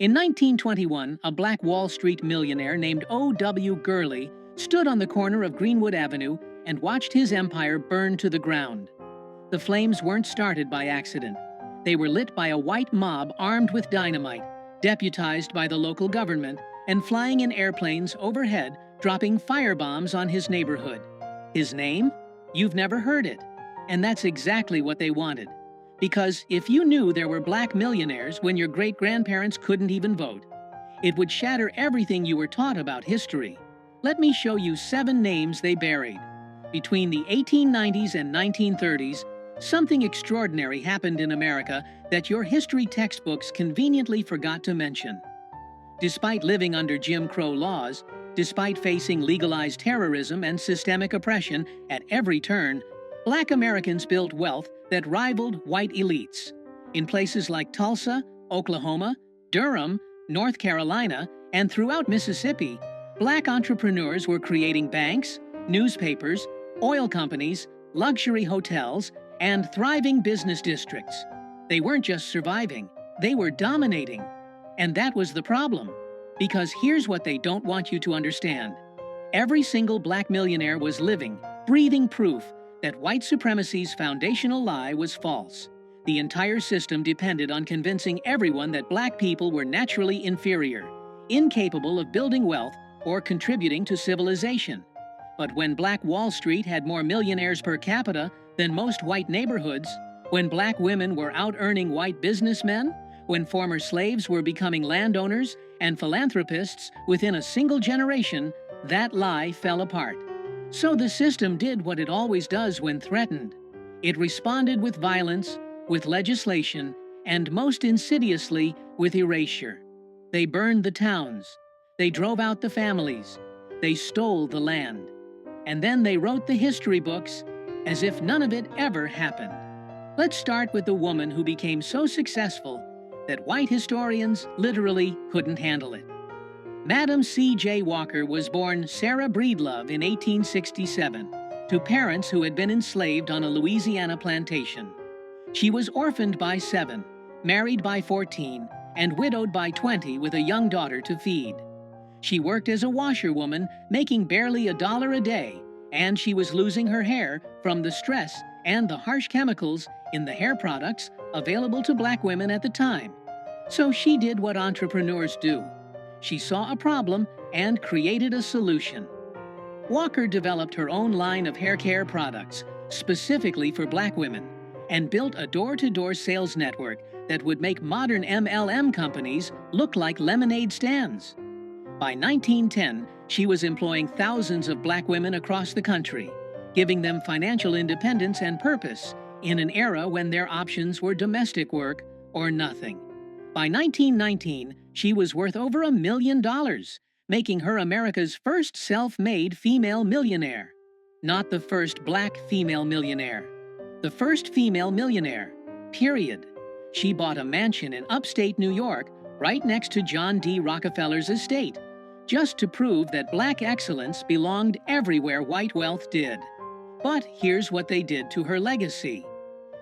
In 1921, a black Wall Street millionaire named O.W. Gurley stood on the corner of Greenwood Avenue and watched his empire burn to the ground. The flames weren't started by accident. They were lit by a white mob armed with dynamite, deputized by the local government, and flying in airplanes overhead, dropping firebombs on his neighborhood. His name? You've never heard it. And that's exactly what they wanted. Because if you knew there were black millionaires when your great-grandparents couldn't even vote, it would shatter everything you were taught about history. Let me show you 7 names they buried. Between the 1890s and 1930s, something extraordinary happened in America that your history textbooks conveniently forgot to mention. Despite living under Jim Crow laws, despite facing legalized terrorism and systemic oppression at every turn, black Americans built wealth that rivaled white elites. In places like Tulsa, Oklahoma, Durham, North Carolina, and throughout Mississippi, black entrepreneurs were creating banks, newspapers, oil companies, luxury hotels, and thriving business districts. They weren't just surviving, they were dominating. And that was the problem. Because here's what they don't want you to understand. Every single black millionaire was living, breathing proof that white supremacy's foundational lie was false. The entire system depended on convincing everyone that black people were naturally inferior, incapable of building wealth or contributing to civilization. But when Black Wall Street had more millionaires per capita than most white neighborhoods, when black women were out-earning white businessmen, when former slaves were becoming landowners and philanthropists within a single generation, that lie fell apart. So the system did what it always does when threatened. It responded with violence, with legislation, and most insidiously, with erasure. They burned the towns. They drove out the families. They stole the land. And then they wrote the history books as if none of it ever happened. Let's start with the woman who became so successful that white historians literally couldn't handle it. Madam C.J. Walker was born Sarah Breedlove in 1867 to parents who had been enslaved on a Louisiana plantation. She was orphaned by 7, married by 14, and widowed by 20 with a young daughter to feed. She worked as a washerwoman, making barely $1 a day, and she was losing her hair from the stress and the harsh chemicals in the hair products available to black women at the time. So she did what entrepreneurs do. She saw a problem and created a solution. Walker developed her own line of hair care products, specifically for black women, and built a door-to-door sales network that would make modern MLM companies look like lemonade stands. By 1910, she was employing thousands of black women across the country, giving them financial independence and purpose in an era when their options were domestic work or nothing. By 1919, she was worth over $1 million, making her America's first self-made female millionaire. Not the first black female millionaire. The first female millionaire, period. She bought a mansion in upstate New York, right next to John D. Rockefeller's estate, just to prove that black excellence belonged everywhere white wealth did. But here's what they did to her legacy.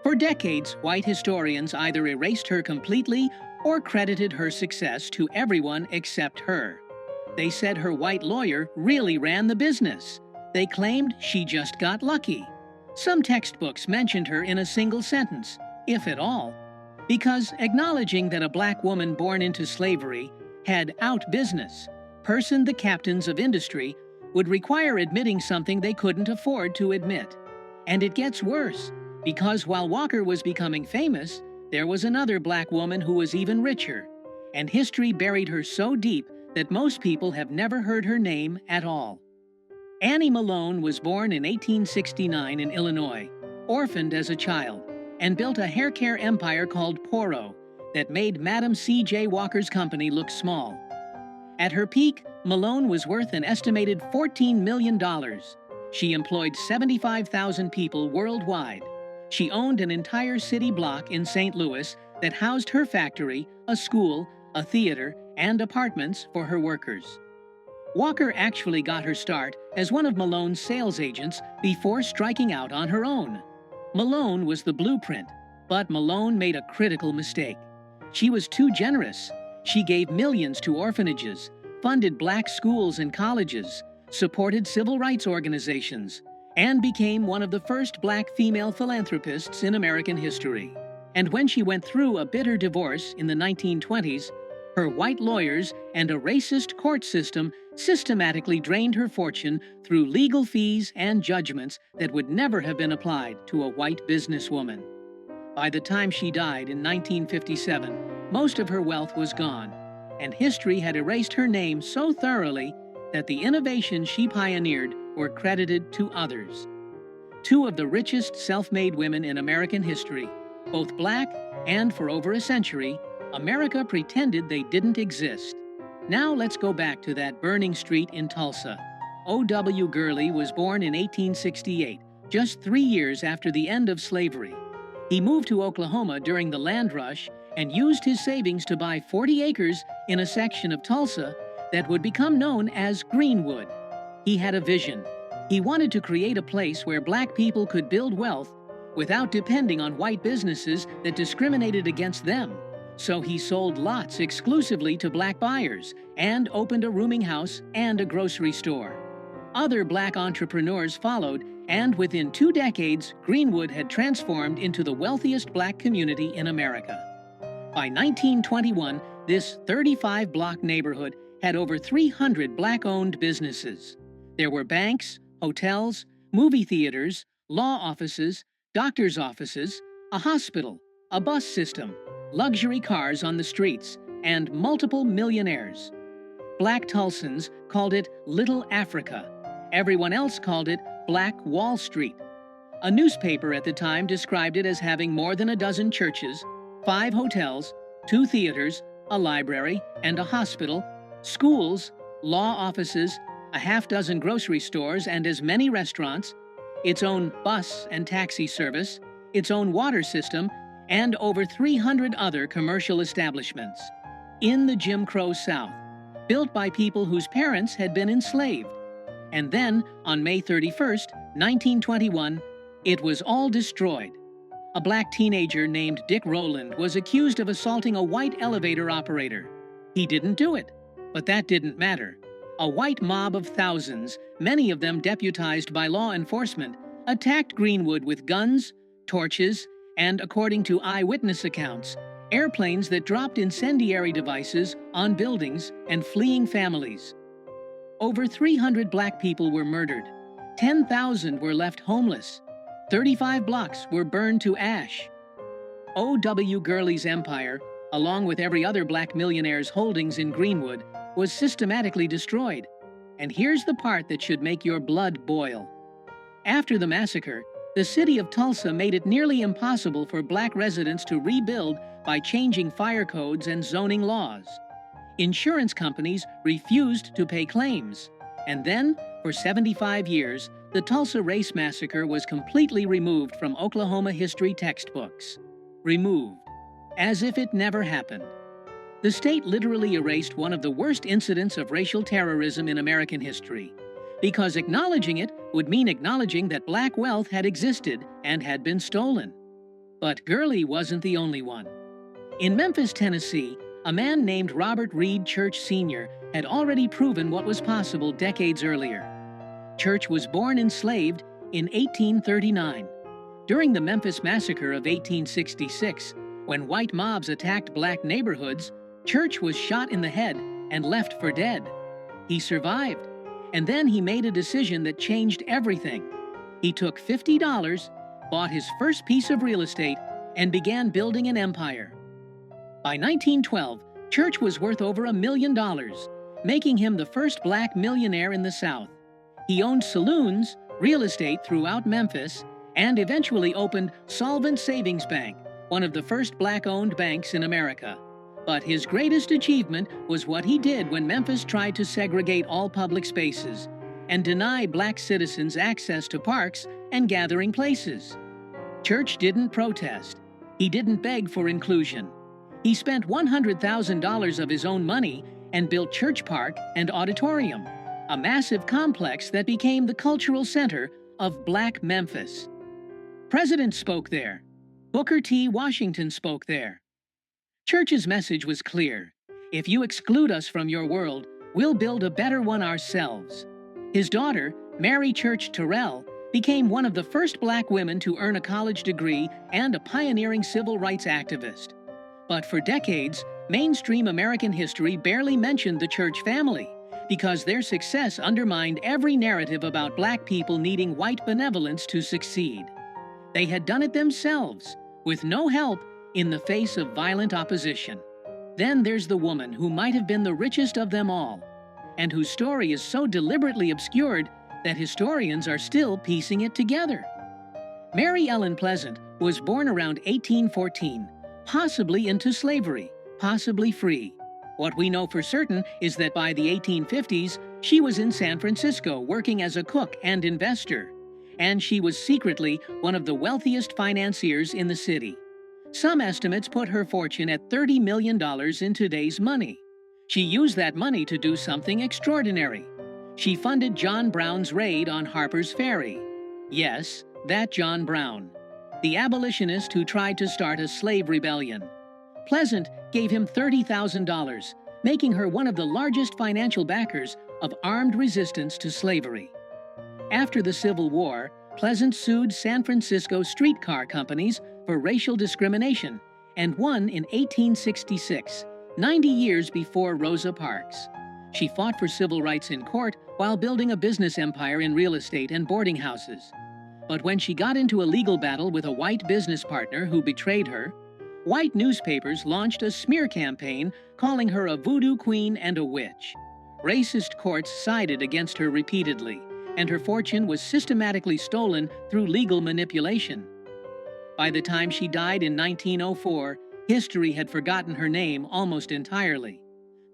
For decades, white historians either erased her completely or credited her success to everyone except her. They said her white lawyer really ran the business. They claimed she just got lucky. Some textbooks mentioned her in a single sentence, if at all, because acknowledging that a black woman born into slavery had out-business, personed the captains of industry, would require admitting something they couldn't afford to admit. And it gets worse, because while Walker was becoming famous, there was another black woman who was even richer, and history buried her so deep that most people have never heard her name at all. Annie Malone was born in 1869 in Illinois, orphaned as a child, and built a hair care empire called Poro that made Madam C.J. Walker's company look small. At her peak, Malone was worth an estimated $14 million. She employed 75,000 people worldwide. She owned an entire city block in St. Louis that housed her factory, a school, a theater, and apartments for her workers. Walker actually got her start as one of Malone's sales agents before striking out on her own. Malone was the blueprint, but Malone made a critical mistake. She was too generous. She gave millions to orphanages, funded black schools and colleges, supported civil rights organizations, and became one of the first black female philanthropists in American history. And when she went through a bitter divorce in the 1920s, her white lawyers and a racist court system systematically drained her fortune through legal fees and judgments that would never have been applied to a white businesswoman. By the time she died in 1957, most of her wealth was gone, and history had erased her name so thoroughly that the innovations she pioneered were credited to others. Two of the richest self-made women in American history, both black and for over a century, America pretended they didn't exist. Now let's go back to that burning street in Tulsa. O.W. Gurley was born in 1868, just 3 years after the end of slavery. He moved to Oklahoma during the land rush and used his savings to buy 40 acres in a section of Tulsa that would become known as Greenwood. He had a vision. He wanted to create a place where black people could build wealth without depending on white businesses that discriminated against them. So he sold lots exclusively to black buyers and opened a rooming house and a grocery store. Other black entrepreneurs followed, and within 2 decades, Greenwood had transformed into the wealthiest black community in America. By 1921, this 35-block neighborhood had over 300 black-owned businesses. There were banks, hotels, movie theaters, law offices, doctor's offices, a hospital, a bus system, luxury cars on the streets, and multiple millionaires. Black Tulsans called it Little Africa. Everyone else called it Black Wall Street. A newspaper at the time described it as having more than a dozen churches, 5 hotels, 2 theaters, a library, and a hospital, schools, law offices, a half-dozen grocery stores and as many restaurants, its own bus and taxi service, its own water system, and over 300 other commercial establishments. In the Jim Crow South, built by people whose parents had been enslaved. And then, on May 31st, 1921, it was all destroyed. A black teenager named Dick Rowland was accused of assaulting a white elevator operator. He didn't do it, but that didn't matter. A white mob of thousands, many of them deputized by law enforcement, attacked Greenwood with guns, torches, and, according to eyewitness accounts, airplanes that dropped incendiary devices on buildings and fleeing families. Over 300 black people were murdered. 10,000 were left homeless. 35 blocks were burned to ash. O.W. Gurley's empire, along with every other black millionaire's holdings in Greenwood, was systematically destroyed. And here's the part that should make your blood boil. After the massacre, the city of Tulsa made it nearly impossible for black residents to rebuild by changing fire codes and zoning laws. Insurance companies refused to pay claims. And then, for 75 years, the Tulsa Race Massacre was completely removed from Oklahoma history textbooks. Removed. As if it never happened. The state literally erased one of the worst incidents of racial terrorism in American history, because acknowledging it would mean acknowledging that black wealth had existed and had been stolen. But Gurley wasn't the only one. In Memphis, Tennessee, a man named Robert Reed Church Sr. had already proven what was possible decades earlier. Church was born enslaved in 1839. During the Memphis Massacre of 1866, when white mobs attacked black neighborhoods, Church was shot in the head and left for dead. He survived, and then he made a decision that changed everything. He took $50, bought his first piece of real estate, and began building an empire. By 1912, Church was worth over $1 million, making him the first black millionaire in the South. He owned saloons, real estate throughout Memphis, and eventually opened Solvent Savings Bank, one of the first black-owned banks in America. But his greatest achievement was what he did when Memphis tried to segregate all public spaces and deny black citizens access to parks and gathering places. Church didn't protest. He didn't beg for inclusion. He spent $100,000 of his own money and built Church Park and Auditorium, a massive complex that became the cultural center of Black Memphis. Presidents spoke there. Booker T. Washington spoke there. Church's message was clear. If you exclude us from your world, we'll build a better one ourselves. His daughter, Mary Church Terrell, became one of the first black women to earn a college degree and a pioneering civil rights activist. But for decades, mainstream American history barely mentioned the Church family because their success undermined every narrative about black people needing white benevolence to succeed. They had done it themselves, with no help, in the face of violent opposition. Then there's the woman who might have been the richest of them all, and whose story is so deliberately obscured that historians are still piecing it together. Mary Ellen Pleasant was born around 1814, possibly into slavery, possibly free. What we know for certain is that by the 1850s, she was in San Francisco working as a cook and investor, and she was secretly one of the wealthiest financiers in the city. Some estimates put her fortune at $30 million in today's money. She used that money to do something extraordinary. She funded John Brown's raid on Harper's Ferry. Yes, that John Brown, the abolitionist who tried to start a slave rebellion. Pleasant gave him $30,000, making her one of the largest financial backers of armed resistance to slavery. After the Civil War, Pleasant sued San Francisco streetcar companies for racial discrimination and won in 1866, 90 years before Rosa Parks. She fought for civil rights in court while building a business empire in real estate and boarding houses. But when she got into a legal battle with a white business partner who betrayed her, white newspapers launched a smear campaign calling her a voodoo queen and a witch. Racist courts sided against her repeatedly, and her fortune was systematically stolen through legal manipulation. By the time she died in 1904, history had forgotten her name almost entirely.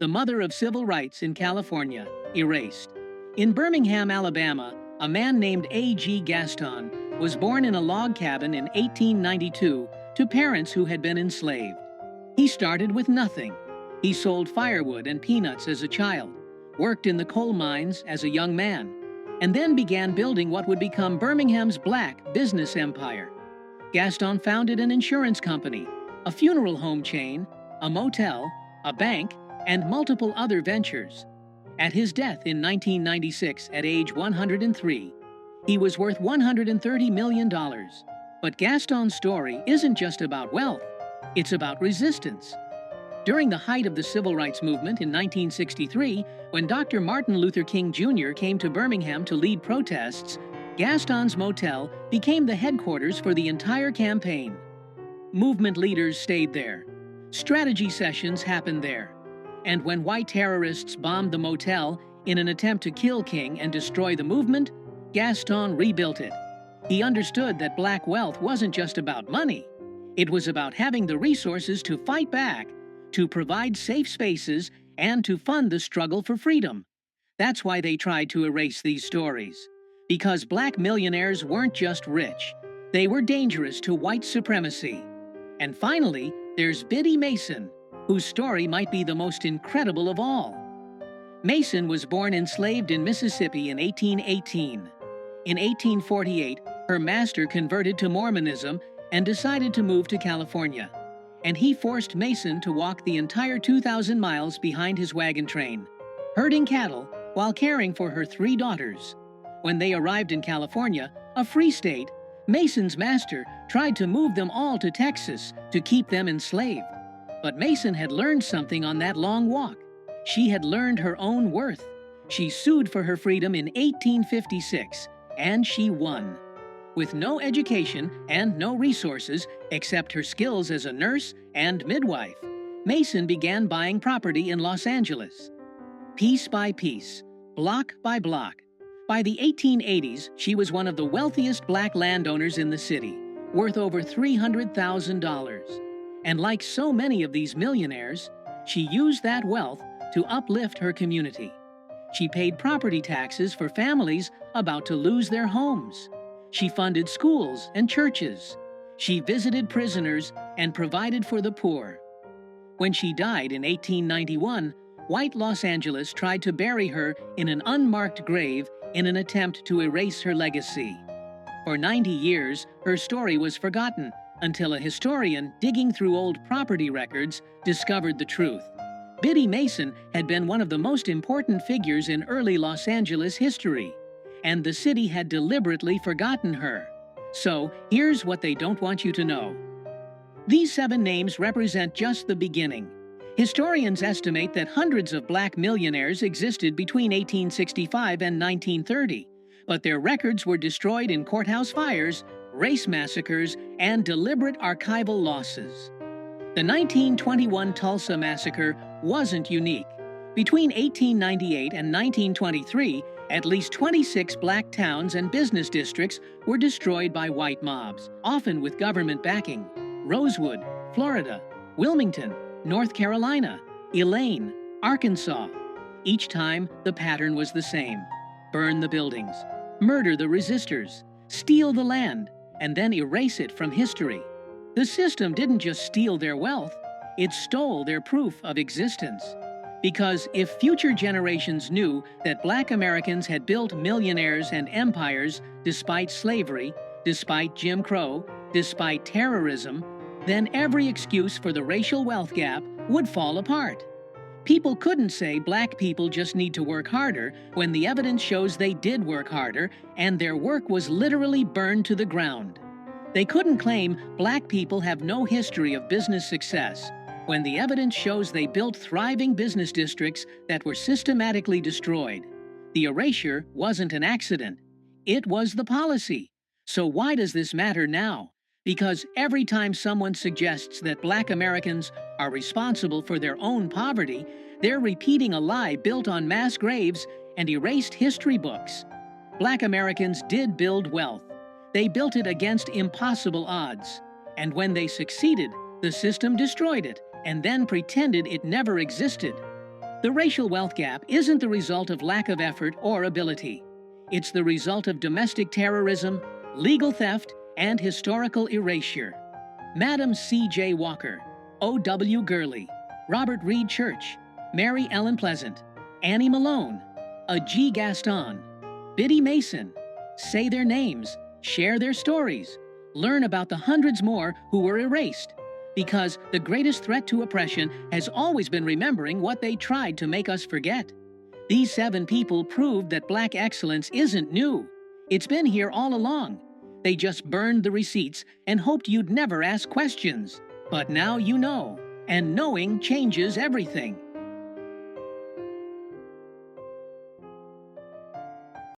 The mother of civil rights in California, erased. In Birmingham, Alabama, a man named A.G. Gaston was born in a log cabin in 1892 to parents who had been enslaved. He started with nothing. He sold firewood and peanuts as a child, worked in the coal mines as a young man, and then began building what would become Birmingham's black business empire. Gaston founded an insurance company, a funeral home chain, a motel, a bank, and multiple other ventures. At his death in 1996 at age 103, he was worth $130 million. But Gaston's story isn't just about wealth, it's about resistance. During the height of the Civil Rights Movement in 1963, when Dr. Martin Luther King Jr. came to Birmingham to lead protests, Gaston's motel became the headquarters for the entire campaign. Movement leaders stayed there. Strategy sessions happened there. And when white terrorists bombed the motel in an attempt to kill King and destroy the movement, Gaston rebuilt it. He understood that black wealth wasn't just about money. It was about having the resources to fight back, to provide safe spaces, and to fund the struggle for freedom. That's why they tried to erase these stories. Because black millionaires weren't just rich. They were dangerous to white supremacy. And finally, there's Biddy Mason, whose story might be the most incredible of all. Mason was born enslaved in Mississippi in 1818. In 1848, her master converted to Mormonism and decided to move to California. And he forced Mason to walk the entire 2,000 miles behind his wagon train, herding cattle while caring for her 3 daughters. When they arrived in California, a free state, Mason's master tried to move them all to Texas to keep them enslaved. But Mason had learned something on that long walk. She had learned her own worth. She sued for her freedom in 1856, and she won. With no education and no resources except her skills as a nurse and midwife, Mason began buying property in Los Angeles. Piece by piece, block by block. By the 1880s, she was one of the wealthiest black landowners in the city, worth over $300,000. And like so many of these millionaires, she used that wealth to uplift her community. She paid property taxes for families about to lose their homes. She funded schools and churches. She visited prisoners and provided for the poor. When she died in 1891, white Los Angeles tried to bury her in an unmarked grave in an attempt to erase her legacy. For 90 years, her story was forgotten until a historian digging through old property records discovered the truth. Biddy Mason had been one of the most important figures in early Los Angeles history, and the city had deliberately forgotten her. So, here's what they don't want you to know. These 7 names represent just the beginning. Historians estimate that hundreds of black millionaires existed between 1865 and 1930, but their records were destroyed in courthouse fires, race massacres, and deliberate archival losses. The 1921 Tulsa massacre wasn't unique. Between 1898 and 1923, at least 26 black towns and business districts were destroyed by white mobs, often with government backing. Rosewood, Florida; Wilmington, North Carolina; Elaine, Arkansas. Each time, the pattern was the same: burn the buildings, murder the resistors, steal the land, and then erase it from history. The system didn't just steal their wealth, it stole their proof of existence. Because if future generations knew that black Americans had built millionaires and empires despite slavery, despite Jim Crow, despite terrorism, then every excuse for the racial wealth gap would fall apart. People couldn't say black people just need to work harder when the evidence shows they did work harder and their work was literally burned to the ground. They couldn't claim black people have no history of business success when the evidence shows they built thriving business districts that were systematically destroyed. The erasure wasn't an accident. It was the policy. So why does this matter now? Because every time someone suggests that black Americans are responsible for their own poverty, they're repeating a lie built on mass graves and erased history books. Black Americans did build wealth. They built it against impossible odds. And when they succeeded, the system destroyed it and then pretended it never existed. The racial wealth gap isn't the result of lack of effort or ability. It's the result of domestic terrorism, legal theft, and historical erasure. Madam C.J. Walker, O.W. Gurley, Robert Reed Church, Mary Ellen Pleasant, Annie Malone, A. G. Gaston, Biddy Mason. Say their names, share their stories, learn about the hundreds more who were erased. Because the greatest threat to oppression has always been remembering what they tried to make us forget. These 7 people proved that black excellence isn't new. It's been here all along. They just burned the receipts and hoped you'd never ask questions. But now you know, and knowing changes everything.